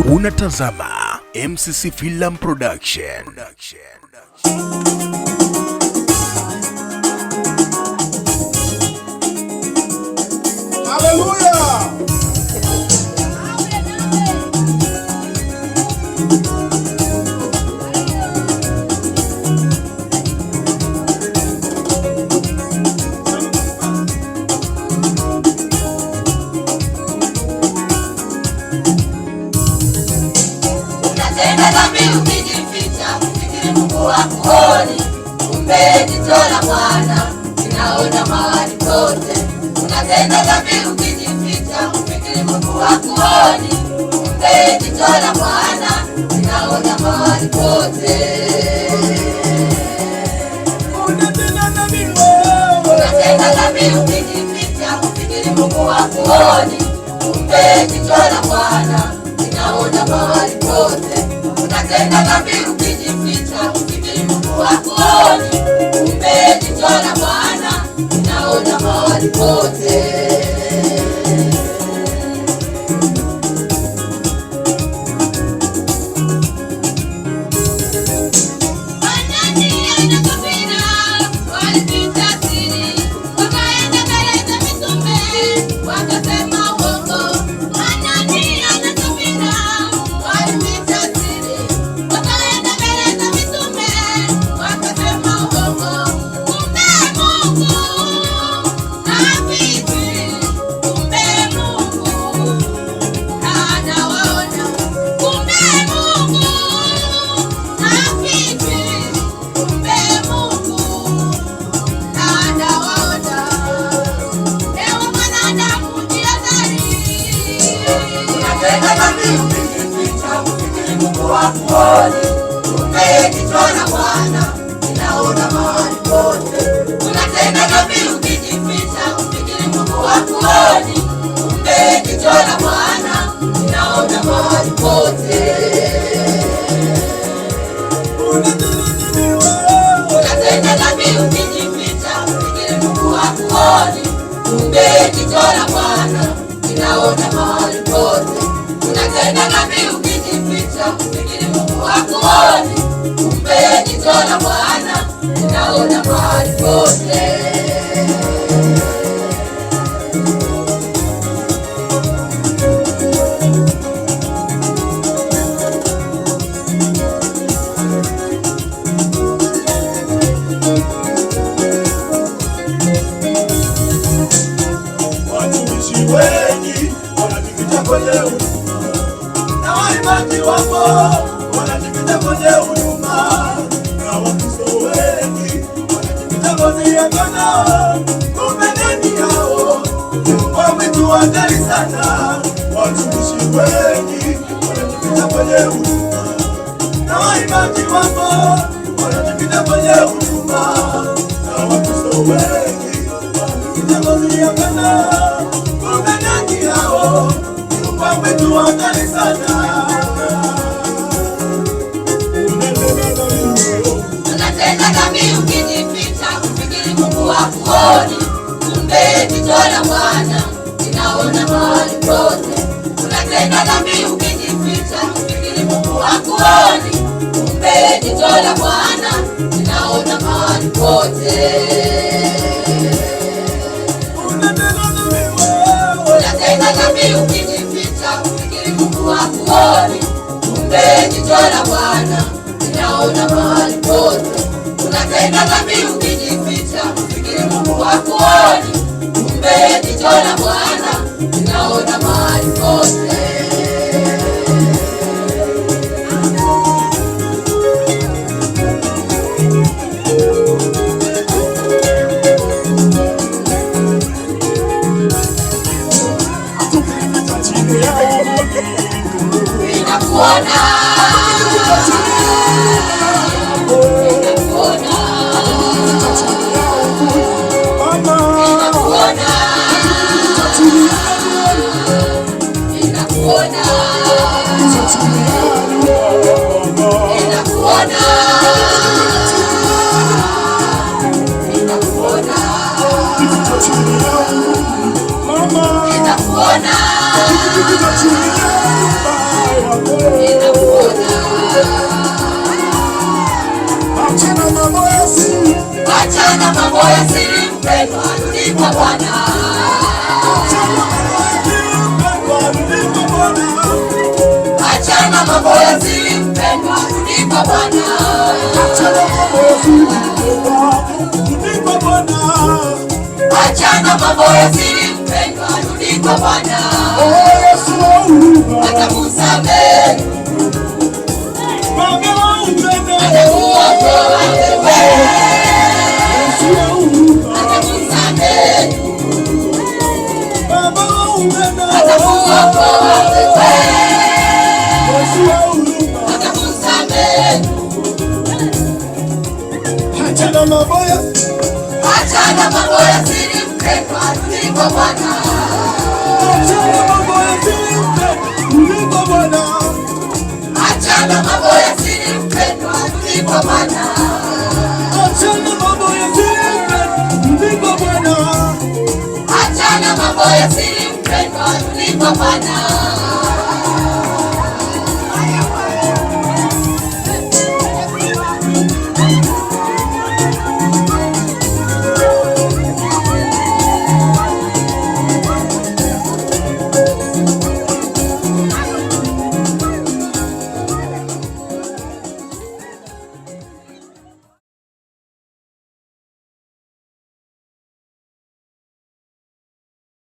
Unatazama MCC Film Production. Hallelujah. Hakuoni, kumbe jicho la Bwana linaona mahali pote. Unatenda dhambi ukijificha, ufikiri Mungu hakuoni, kumbe jicho la Bwana linaona mahali pote. Unatenda dhambi ukijificha, ufikiri Mungu hakuoni, kumbe jicho la Bwana linaona mahali pote. Unatenda dhambi ukijificha, hakuoni, kumbe jicho la Bwana linaona mahali pote. Hakuoni, kumbe jicho la Bwana linaona mahali pote. Unatenda dhambi ukijificha, ufikiri Mungu hakuoni, kumbe jicho la Bwana linaona mahali pote. Unatenda dhambi ukijificha, ufikiri Mungu hakuoni, kumbe jicho la Bwana linaona mahali pote. Unatenda dhambi ukijificha, ufikiri Mungu hakuoni, kumbe jicho la Bwana linaona mahali pote. Watumishi wengi wanajificha kwenye huduma, na waimbaji wapo wanajificha kwenye huduma, na Wakristo wengi wanajificha kwenye agano, kumbe ndani yao wametu hatari sana. Watumishi wengi wanajificha kwenye huduma, na waimbaji wapo wanajificha kwenye huduma, na Wakristo wengi wanajificha kwenye agano, kumbe ndani yao wametu hatari sana. Unatenda dhambi ukijificha, ufikiri Mungu hakuoni, kumbe jicho la Bwana linaona mahali pote. Unatenda dhambi ukijificha, ufikiri Mungu hakuoni, kumbe jicho la Bwana linaona mahali pote. Unatenda dhambi ukijificha, ufikiri Mungu hakuoni, kumbe jicho la Bwana linaona mahali pote. Unatenda dhambi ukijificha, ufikiri Mungu hakuoni, kumbe jicho la Bwana linaona mahali pote. Ninakuona Mama, ninakuona ninakuona. Achana mambo ya siri, achana mambo ya siri, mpendwa, rudi kwa Bwana. Achana mambo ya siri, mpendwa, rudi kwa Bwana. achana mambo ya siri, rudi kwa Bwana. Achana mambo ya siri, mpendwa, rudi kwa Bwana. Yesu wa huruma, atakusamehe, Baba wa upendo, atakuokoa wewe. Yesu wa huruma, atakusamehe, Baba wa upendo, atakuokoa wewe. Yesu wa huruma, atakusamehe. achana mambo ya Achana mambo ya siri, mpendwa, rudi kwa Bwana. achana mambo ya siri, rudi kwa Bwana. Achana mambo ya siri, mpendwa, rudi kwa Bwana. Achana mambo ya siri, rudi kwa Bwana. Achana mambo ya siri, mpendwa, rudi kwa Bwana.